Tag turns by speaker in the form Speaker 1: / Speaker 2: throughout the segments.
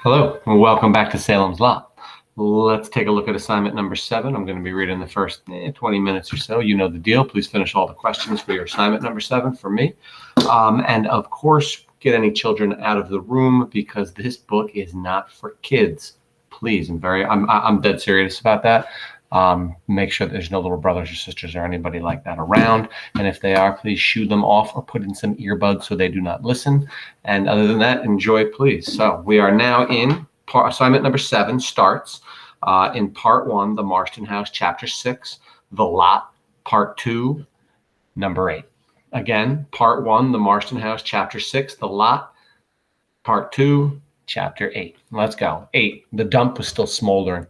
Speaker 1: Hello, and welcome back to Salem's Lot. Let's take a look at assignment number 7. I'm going to be reading the first 20 minutes or so. You know the deal. Please finish all the questions for your assignment number 7 for me. And of course, get any children out of the room because this book is not for kids. Please, I'm dead serious about that. Make sure there's no little brothers or sisters or anybody like that around. And if they are, please shoo them off or put in some earbuds so they do not listen. And other than that, enjoy, please. So we are now in assignment number 7 starts in part 1, the Marston House, chapter 6, the lot, part 2, number 8. Again, part 1, the Marston House, chapter 6, the lot, part 2, chapter 8. Let's go. 8. The dump was still smoldering.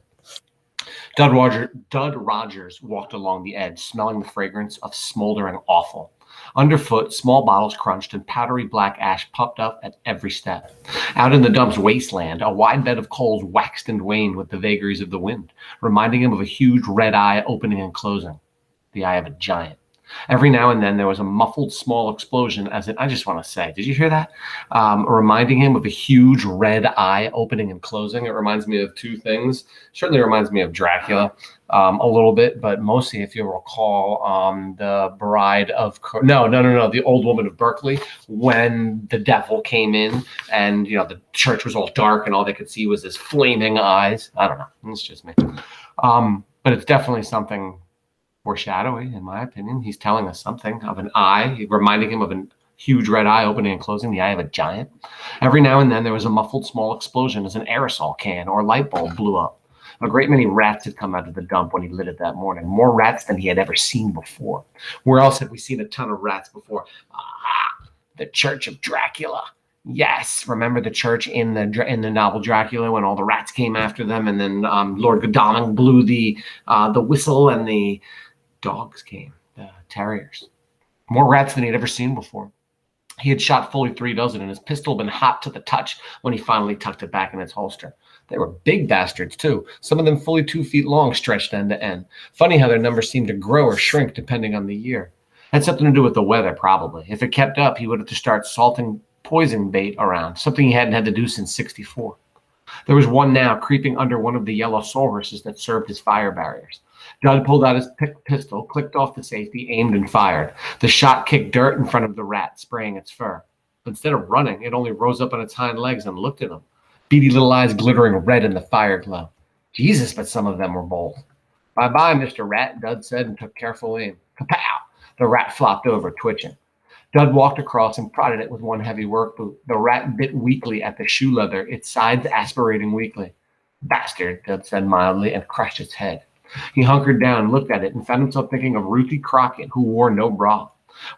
Speaker 1: Dud Rogers walked along the edge, smelling the fragrance of smoldering offal. Underfoot, small bottles crunched and powdery black ash puffed up at every step. Out in the dump's wasteland, a wide bed of coals waxed and waned with the vagaries of the wind, reminding him of a huge red eye opening and closing, the eye of a giant. Every now and then there was a muffled small explosion I just want to say, did you hear that? Reminding him of a huge red eye opening and closing. It reminds me of two things. Certainly reminds me of Dracula a little bit, but mostly, if you recall, the bride of, the old woman of Berkeley, when the devil came in and, the church was all dark and all they could see was his flaming eyes. I don't know. It's just me. But it's definitely something foreshadowing, in my opinion. He's telling us something of an eye, reminding him of a huge red eye opening and closing, the eye of a giant. Every now and then there was a muffled small explosion as an aerosol can or light bulb blew up. A great many rats had come out of the dump when he lit it that morning, more rats than he had ever seen before. Where else had we seen a ton of rats before? The Church of Dracula. Yes, remember the church in the novel Dracula when all the rats came after them, and then Lord Godalming blew the whistle and the dogs came, the terriers. More rats than he'd ever seen before. He had shot fully 3 dozen, and his pistol had been hot to the touch when he finally tucked it back in its holster. They were big bastards, too, some of them fully 2 feet long, stretched end to end. Funny how their numbers seemed to grow or shrink depending on the year. Had something to do with the weather, probably. If it kept up, he would have to start salting poison bait around, something he hadn't had to do since '64. There was one now creeping under one of the yellow sawhorses that served as fire barriers. Dud pulled out his pistol, clicked off the safety, aimed and fired. The shot kicked dirt in front of the rat, spraying its fur. But instead of running, it only rose up on its hind legs and looked at him, beady little eyes glittering red in the fire glow. Jesus, but some of them were bold. Bye-bye, Mr. Rat, Dud said and took careful aim. Kapow! The rat flopped over, twitching. Dud walked across and prodded it with one heavy work boot. The rat bit weakly at the shoe leather, its sides aspirating weakly. Bastard, Dud said mildly and crushed its head. He hunkered down, looked at it, and found himself thinking of Ruthie Crockett, who wore no bra.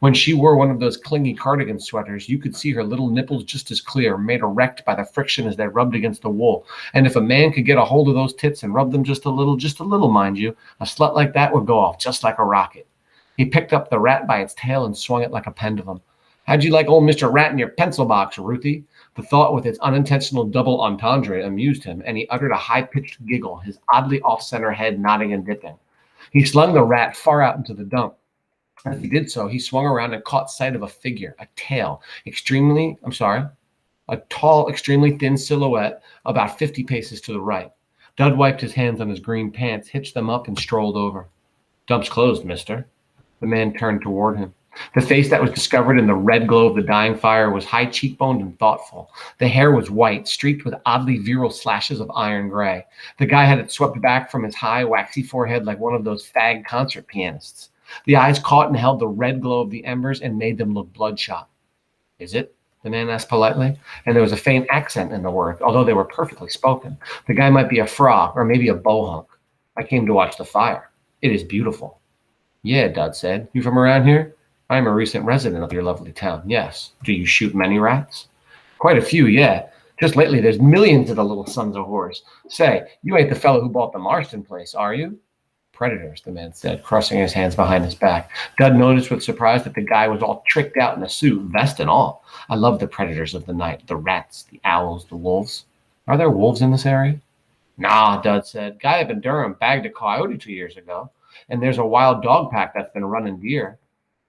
Speaker 1: When she wore one of those clingy cardigan sweaters, you could see her little nipples just as clear, made erect by the friction as they rubbed against the wool. And if a man could get a hold of those tits and rub them just a little, mind you, a slut like that would go off just like a rocket. He picked up the rat by its tail and swung it like a pendulum. How'd you like old Mr. Rat in your pencil box, Ruthie? The thought with its unintentional double entendre amused him, and he uttered a high-pitched giggle, his oddly off-center head nodding and dipping. He slung the rat far out into the dump. As he did so, he swung around and caught sight of a figure, a tall, extremely thin silhouette about 50 paces to the right. Dud wiped his hands on his green pants, hitched them up, and strolled over. Dump's closed, mister. The man turned toward him. The face that was discovered in the red glow of the dying fire was high cheekboned and thoughtful. The hair was white, streaked with oddly virile slashes of iron gray. The guy had it swept back from his high, waxy forehead like one of those fag concert pianists. The eyes caught and held the red glow of the embers and made them look bloodshot. Is it? The man asked politely, and there was a faint accent in the words, although they were perfectly spoken. The guy might be a frog or maybe a bohunk. I came to watch the fire. It is beautiful. Yeah, Dud said. You from around here? I am a recent resident of your lovely town, yes. Do you shoot many rats? Quite a few, yeah. Just lately, there's millions of the little sons of whores. Say, you ain't the fellow who bought the Marston place, are you? Predators, the man said, crossing his hands behind his back. Dud noticed with surprise that the guy was all tricked out in a suit, vest and all. I love the predators of the night, the rats, the owls, the wolves. Are there wolves in this area? Nah, Dud said. Guy up in Durham bagged a coyote 2 years ago. And there's a wild dog pack that's been running deer.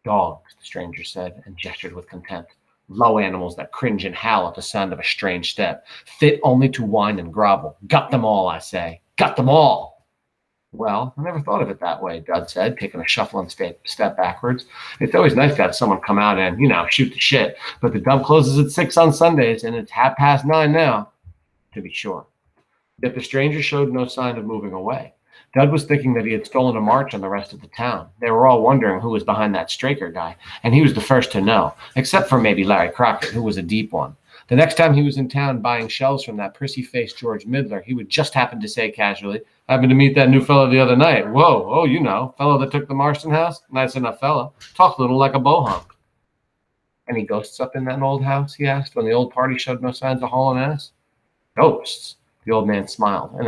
Speaker 1: Dogs, the stranger said, and gestured with contempt. Low animals that cringe and howl at the sound of a strange step, fit only to whine and grovel. Got them all, I say. Got them all. Well, I never thought of it that way, Dud said, taking a shuffling step backwards. It's always nice to have someone come out and, shoot the shit. But the dump closes at 6 on Sundays, and it's 9:30 now, to be sure. Yet the stranger showed no sign of moving away. Dud was thinking that he had stolen a march on the rest of the town. They were all wondering who was behind that Straker guy, and he was the first to know, except for maybe Larry Crockett, who was a deep one. The next time he was in town buying shells from that prissy-faced George Midler, he would just happen to say casually, "Happened to meet that new fellow the other night. Whoa, oh, fellow that took the Marston house? Nice enough fellow. Talked a little like a bohunk." "Any ghosts up in that old house?" he asked, when the old party showed no signs of hauling ass. "Ghosts?" The old man smiled, and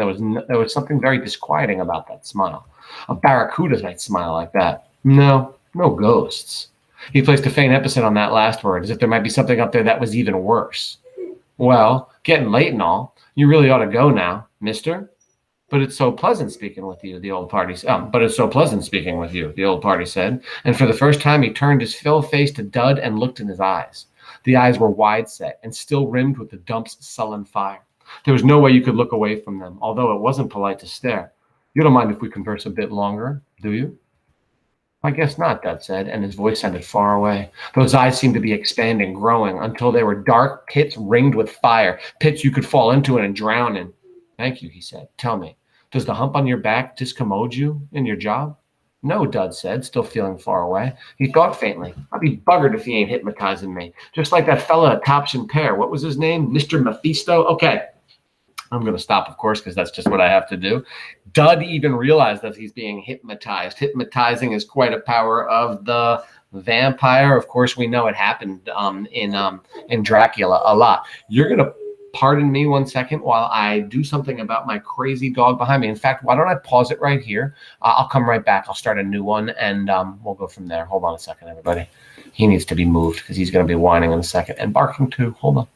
Speaker 1: there was something very disquieting about that smile. A barracuda might smile like that. No ghosts. He placed a faint emphasis on that last word, as if there might be something up there that was even worse. "Well, getting late and all. You really ought to go now, mister. But it's so pleasant speaking with you," the old party said. The old party said, and for the first time he turned his full face to Dud and looked in his eyes. The eyes were wide set and still rimmed with the dump's sullen fire. There was no way you could look away from them, although it wasn't polite to stare. "You don't mind if we converse a bit longer, do you?" "I guess not," Dud said, and his voice sounded far away. Those eyes seemed to be expanding, growing, until they were dark pits ringed with fire, pits you could fall into and drown in. "Thank you," he said. "Tell me, does the hump on your back discommode you in your job?" "No," Dud said, still feeling far away. He thought faintly, "I'd be buggered if he ain't hypnotizing me. Just like that fella at Tops and Pear. What was his name? Mr. Mephisto? Okay. I'm going to stop, of course, because that's just what I have to do." Dud even realized that he's being hypnotized. Hypnotizing is quite a power of the vampire. Of course, we know it happened in Dracula a lot. You're going to pardon me 1 second while I do something about my crazy dog behind me. In fact, why don't I pause it right here? I'll come right back. I'll start a new one, and we'll go from there. Hold on a second, everybody. He needs to be moved because he's going to be whining in a second and barking too. Hold on.